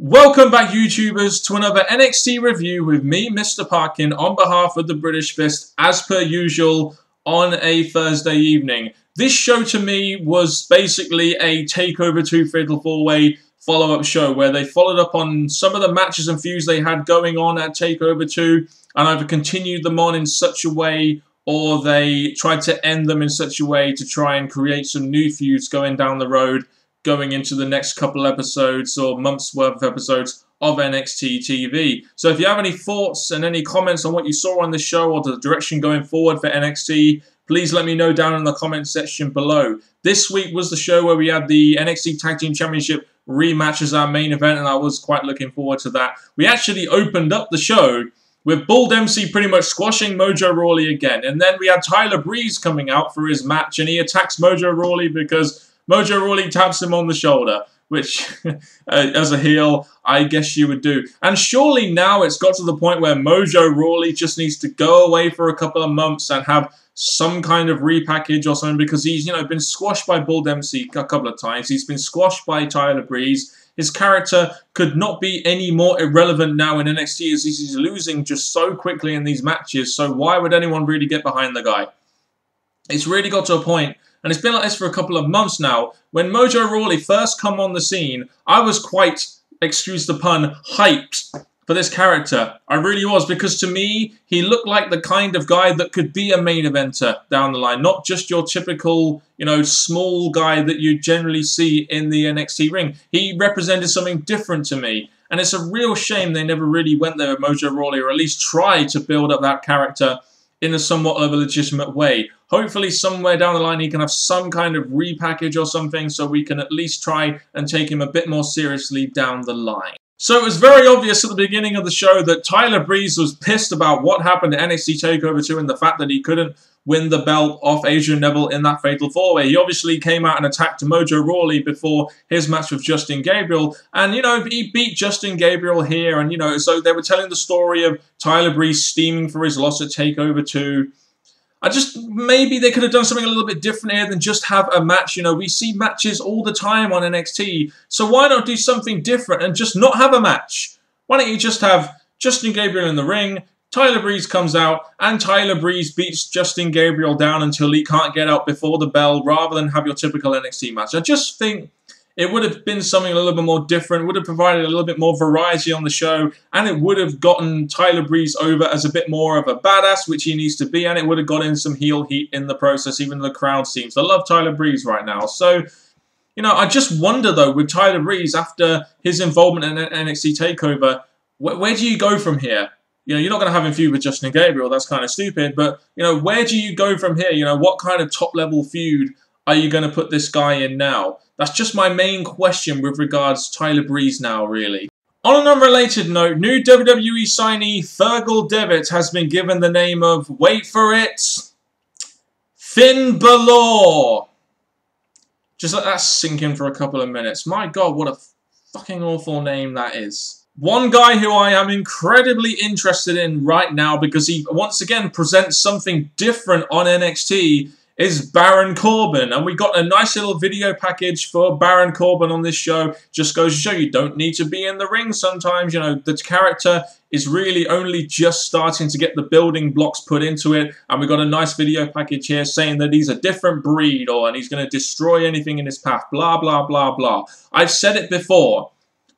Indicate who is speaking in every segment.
Speaker 1: Welcome back, YouTubers, to another NXT review with me, Mr. Parkin, on behalf of the British Fist, as per usual, on a Thursday evening. This show, to me, was basically a TakeOver 2 Fatal 4-Way follow-up show, where they followed up on some of the matches and feuds they had going on at TakeOver 2, and either continued them on in such a way, or they tried to end them in such a way to try and create some new feuds going down the road, going into the next couple episodes or months worth of episodes of NXT TV. So if you have any thoughts and any comments on what you saw on the show or the direction going forward for NXT, please let me know down in the comment section below. This week was the show where we had the NXT Tag Team Championship rematch as our main event, and I was quite looking forward to that. We actually opened up the show with Bull Dempsey pretty much squashing Mojo Rawley again, and then we had Tyler Breeze coming out for his match, and he attacks Mojo Rawley because Mojo Rawley taps him on the shoulder, which, as a heel, I guess you would do. And surely now it's got to the point where Mojo Rawley just needs to go away for a couple of months and have some kind of repackage or something, because he's, been squashed by Bull Dempsey a couple of times. He's been squashed by Tyler Breeze. His character could not be any more irrelevant now in NXT, as he's losing just so quickly in these matches. So why would anyone really get behind the guy? It's really got to a point, and it's been like this for a couple of months now. When Mojo Rawley first come on the scene, I was quite, excuse the pun, hyped for this character. I really was, because to me, he looked like the kind of guy that could be a main eventer down the line. Not just your typical, small guy that you generally see in the NXT ring. He represented something different to me. And it's a real shame they never really went there with Mojo Rawley, or at least tried to build up that character in a somewhat of a legitimate way. Hopefully somewhere down the line he can have some kind of repackage or something, so we can at least try and take him a bit more seriously down the line. So it was very obvious at the beginning of the show that Tyler Breeze was pissed about what happened at NXT TakeOver 2 and the fact that he couldn't win the belt off Adrian Neville in that Fatal 4-Way. He obviously came out and attacked Mojo Rawley before his match with Justin Gabriel, and, he beat Justin Gabriel here, and, so they were telling the story of Tyler Breeze steaming for his loss at TakeOver 2. Maybe they could have done something a little bit different here than just have a match. We see matches all the time on NXT, so why not do something different and just not have a match? Why don't you just have Justin Gabriel in the ring, Tyler Breeze comes out, and Tyler Breeze beats Justin Gabriel down until he can't get out before the bell, rather than have your typical NXT match. I just think it would have been something a little bit more different, would have provided a little bit more variety on the show, and it would have gotten Tyler Breeze over as a bit more of a badass, which he needs to be, and it would have got in some heel heat in the process, even though the crowd seems to love Tyler Breeze right now. So, I just wonder, though, with Tyler Breeze, after his involvement in NXT TakeOver, where do you go from here? You're not going to have him feud with Justin Gabriel, that's kind of stupid, but, where do you go from here? What kind of top-level feud are you going to put this guy in now? That's just my main question with regards to Tyler Breeze now, really. On an unrelated note, new WWE signee Fergal Devitt has been given the name of, wait for it, Finn Balor. Just let that sink in for a couple of minutes. My God, what a fucking awful name that is. One guy who I am incredibly interested in right now, because he once again presents something different on NXT, is Baron Corbin. And we got a nice little video package for Baron Corbin on this show. Just goes to show you don't need to be in the ring sometimes. The character is really only just starting to get the building blocks put into it. And we got a nice video package here saying that he's a different breed, and he's going to destroy anything in his path. Blah, blah, blah, blah. I've said it before,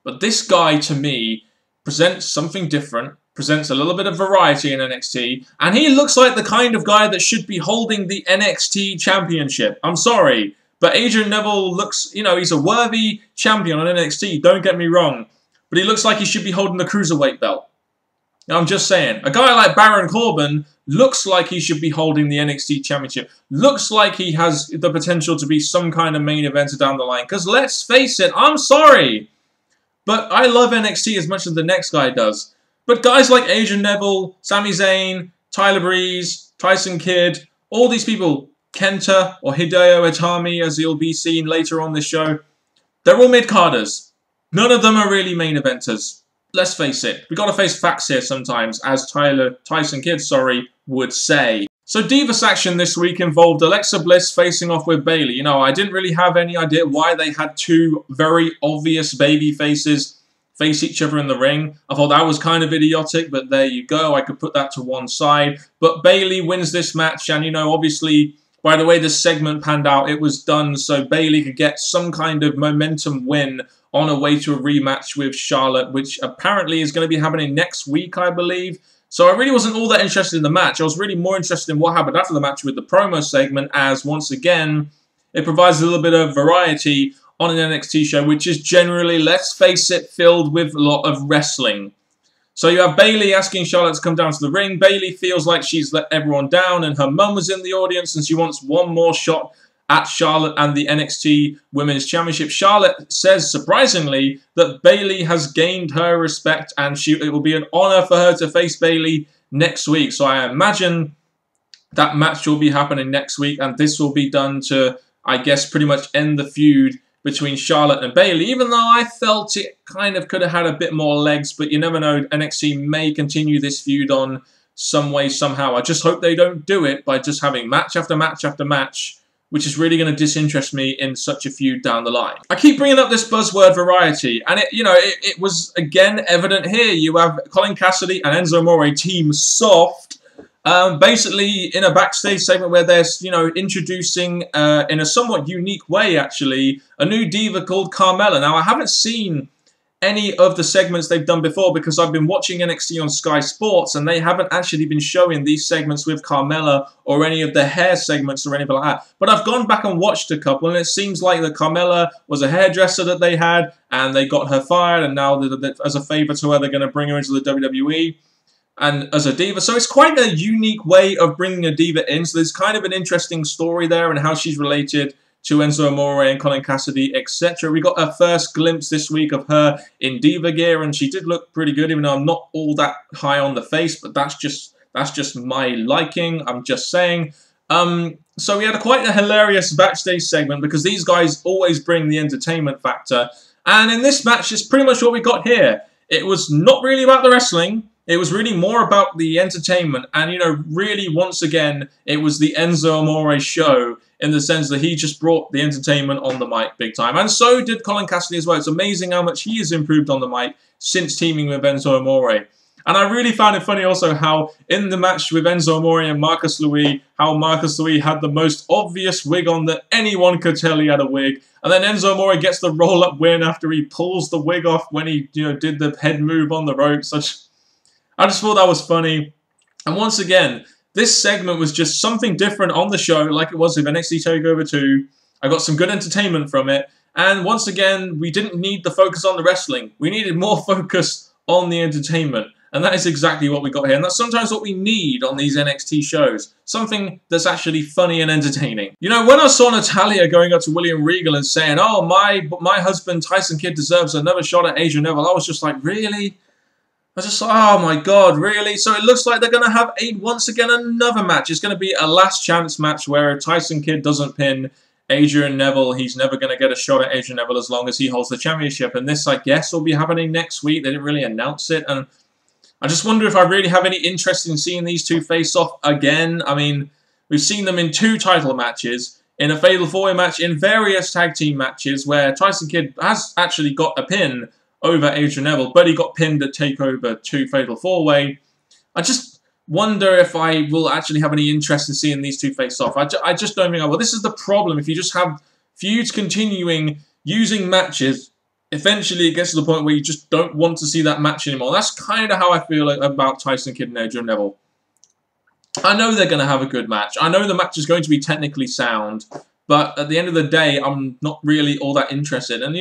Speaker 1: but this guy, to me, presents something different. Presents a little bit of variety in NXT, and he looks like the kind of guy that should be holding the NXT Championship. I'm sorry, but Adrian Neville looks, he's a worthy champion on NXT, don't get me wrong, but he looks like he should be holding the Cruiserweight belt. I'm just saying, a guy like Baron Corbin looks like he should be holding the NXT Championship, looks like he has the potential to be some kind of main eventer down the line, because let's face it, I'm sorry, but I love NXT as much as the next guy does. But guys like Adrian Neville, Sami Zayn, Tyler Breeze, Tyson Kidd, all these people, Kenta or Hideo Itami, as you'll be seeing later on this show, they're all mid-carders. None of them are really main eventers. Let's face it. We've got to face facts here sometimes, as Tyson Kidd, would say. So Divas action this week involved Alexa Bliss facing off with Bayley. I didn't really have any idea why they had two very obvious baby faces face each other in the ring. I thought that was kind of idiotic, but there you go. I could put that to one side. But Bayley wins this match, and, you know, obviously, by the way this segment panned out, it was done so Bayley could get some kind of momentum win on her way to a rematch with Charlotte, which apparently is going to be happening next week, I believe. So I really wasn't all that interested in the match. I was really more interested in what happened after the match with the promo segment, as once again, it provides a little bit of variety on an NXT show, which is generally, let's face it, filled with a lot of wrestling. So you have Bayley asking Charlotte to come down to the ring. Bayley feels like she's let everyone down, and her mum was in the audience, and she wants one more shot at Charlotte and the NXT Women's Championship. Charlotte says, surprisingly, that Bayley has gained her respect, and it will be an honor for her to face Bayley next week. So I imagine that match will be happening next week, and this will be done to, I guess, pretty much end the feud between Charlotte and Bayley, even though I felt it kind of could have had a bit more legs, but you never know, NXT may continue this feud on some way, somehow. I just hope they don't do it by just having match after match after match, which is really going to disinterest me in such a feud down the line. I keep bringing up this buzzword variety, and it was again evident here. You have Colin Cassidy and Enzo Amore, Team Soft, basically in a backstage segment where they're, introducing in a somewhat unique way, actually, a new diva called Carmella. Now, I haven't seen any of the segments they've done before because I've been watching NXT on Sky Sports, and they haven't actually been showing these segments with Carmella or any of the hair segments or anything like that. But I've gone back and watched a couple, and it seems like that Carmella was a hairdresser that they had, and they got her fired, and now as a favour to her, they're going to bring her into the WWE and as a diva. So it's quite a unique way of bringing a diva in. So there's kind of an interesting story there and how she's related to Enzo Amore and Colin Cassidy, etc. We got a first glimpse this week of her in diva gear, and she did look pretty good, even though I'm not all that high on the face, but that's just my liking. I'm just saying. So we had quite a hilarious backstage segment because these guys always bring the entertainment factor. And in this match, it's pretty much what we got here. It was not really about the wrestling. It was really more about the entertainment. And, really, once again, it was the Enzo Amore show in the sense that he just brought the entertainment on the mic big time. And so did Colin Cassidy as well. It's amazing how much he has improved on the mic since teaming with Enzo Amore. And I really found it funny also how in the match with Enzo Amore and Marcus Louis, how Marcus Louis had the most obvious wig on that anyone could tell he had a wig. And then Enzo Amore gets the roll-up win after he pulls the wig off when he did the head move on the ropes. I just thought that was funny. And once again, this segment was just something different on the show, like it was with NXT TakeOver 2. I got some good entertainment from it. And once again, we didn't need the focus on the wrestling. We needed more focus on the entertainment. And that is exactly what we got here. And that's sometimes what we need on these NXT shows. Something that's actually funny and entertaining. When I saw Natalya going up to William Regal and saying, oh, my husband Tyson Kidd deserves another shot at Adrian Neville, I was just like, really? I was just like, oh my god, really? So it looks like they're going to have once again another match. It's going to be a last chance match where Tyson Kidd doesn't pin Adrian Neville. He's never going to get a shot at Adrian Neville as long as he holds the championship. And this, I guess, will be happening next week. They didn't really announce it. And I just wonder if I really have any interest in seeing these two face off again. I mean, we've seen them in 2 title matches, in a Fatal 4-Way match, in various tag team matches where Tyson Kidd has actually got a pin over Adrian Neville, but he got pinned at TakeOver 2 Fatal 4-Way. I just wonder if I will actually have any interest in seeing these two face off. I just don't think I will. This is the problem. If you just have feuds continuing using matches, eventually it gets to the point where you just don't want to see that match anymore. That's kind of how I feel about Tyson Kidd and Adrian Neville. I know they're going to have a good match. I know the match is going to be technically sound, but at the end of the day, I'm not really all that interested. And,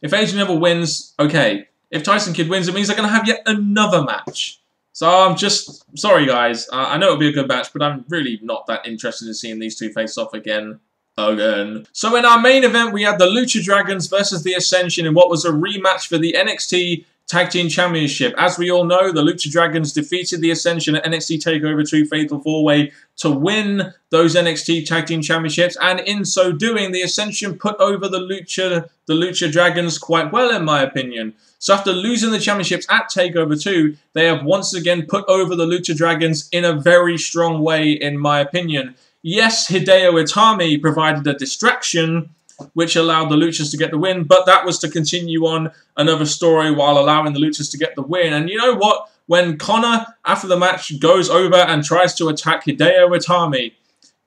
Speaker 1: if Adrian Neville wins, okay. If Tyson Kidd wins, it means they're going to have yet another match. So I'm just... Sorry, guys. I know it'll be a good match, but I'm really not that interested in seeing these two face off again. So in our main event, we had the Lucha Dragons versus the Ascension in what was a rematch for the NXT Tag Team Championship. As we all know, the Lucha Dragons defeated the Ascension at NXT TakeOver 2 Fatal 4-Way to win those NXT Tag Team Championships, and in so doing, the Ascension put over the Lucha Dragons quite well, in my opinion. So after losing the championships at TakeOver 2, they have once again put over the Lucha Dragons in a very strong way, in my opinion. Yes, Hideo Itami provided a distraction, which allowed the Luchas to get the win. But that was to continue on another story while allowing the Luchas to get the win. And you know what? When Connor, after the match, goes over and tries to attack Hideo Itami,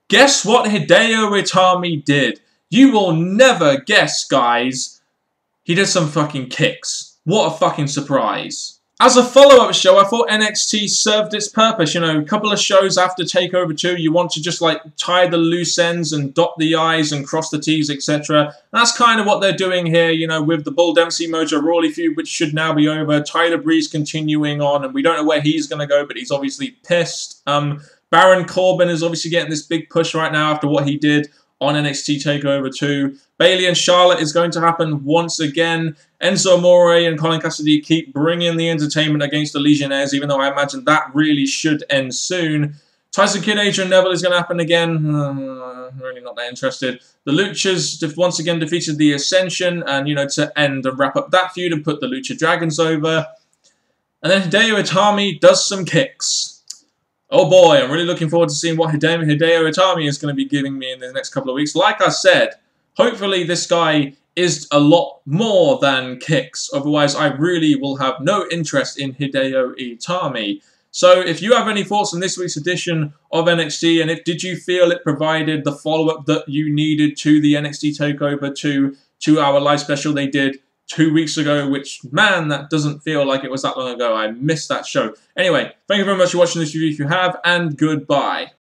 Speaker 1: guess what Hideo Itami did? You will never guess, guys. He did some fucking kicks. What a fucking surprise. As a follow-up show, I thought NXT served its purpose. You know, a couple of shows after TakeOver 2, you want to just, like, tie the loose ends and dot the I's and cross the T's, etc. That's kind of what they're doing here, you know, with the Bull Dempsey Mojo Rawley feud, which should now be over. Tyler Breeze continuing on, and we don't know where he's going to go, but he's obviously pissed. Baron Corbin is obviously getting this big push right now after what he did on NXT TakeOver 2. Bayley and Charlotte is going to happen once again. Enzo Amore and Colin Cassidy keep bringing the entertainment against the Legionnaires, even though I imagine that really should end soon. Tyson Kidd, Adrian Neville is going to happen again. Really not that interested. The Luchas once again defeated the Ascension, and, you know, to end and wrap up that feud and put the Lucha Dragons over. And then Hideo Itami does some kicks. Oh boy, I'm really looking forward to seeing what Hideo Itami is going to be giving me in the next couple of weeks. Like I said, hopefully this guy is a lot more than kicks. Otherwise, I really will have no interest in Hideo Itami. So if you have any thoughts on this week's edition of NXT, and did you feel it provided the follow-up that you needed to the NXT TakeOver 2-hour live special they did 2 weeks ago, which, man, that doesn't feel like it was that long ago. I missed that show. Anyway, thank you very much for watching this review if you have, and goodbye.